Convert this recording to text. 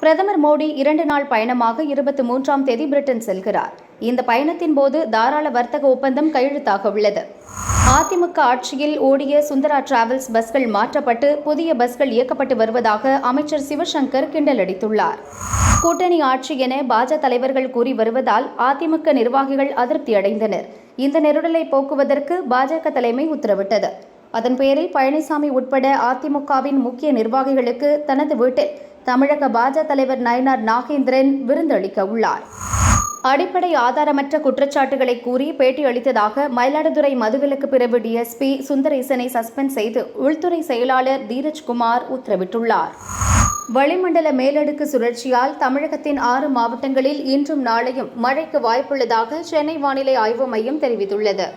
பிரதமர் மோடி 2 நாள் பயணமாக 23ஆம் தேதி பிரிட்டன் செல்கிறார். இந்த பயணத்தின் போது தாராள வர்த்தக ஒப்பந்தம் கையெழுத்தாக உள்ளது. அதிமுக ஆட்சியில் ஓடிய சுந்தரா டிராவல்ஸ் பஸ்கள் மாற்றப்பட்டு புதிய பஸ்கள் இயக்கப்பட்டு வருவதாக அமைச்சர் சிவசங்கர் கிண்டல் அடித்துள்ளார். கூட்டணி ஆட்சி என பாஜக தலைவர்கள் கூறி வருவதால் அதிமுக நிர்வாகிகள் அதிருப்தி அடைந்தனர். இந்த நெருடலை போக்குவதற்கு பாஜக தலைமை உத்தரவிட்டது. அதன் பேரில் பழனிசாமி உட்பட அதிமுகவின் முக்கிய நிர்வாகிகளுக்கு தனது வீட்டில் தமிழக பாஜக தலைவர் நயினார் நாகேந்திரன் விருந்தளிக்க உள்ளார். அடிப்படை ஆதாரமற்ற குற்றச்சாட்டுகளை கூறி பேட்டி அளித்ததாக மயிலாடுதுறை மதுவிலக்கு பிரிவு டிஎஸ்பி சுந்தரேசனை சஸ்பெண்ட் செய்து உள்துறை செயலாளர் தீரஜ்குமார் உத்தரவிட்டுள்ளார். வளிமண்டல மேலடுக்கு சுழற்சியால் தமிழகத்தின் 6 மாவட்டங்களில் இன்றும் நாளையும் மழைக்கு வாய்ப்புள்ளதாக சென்னை வானிலை ஆய்வு மையம் தெரிவித்துள்ளது.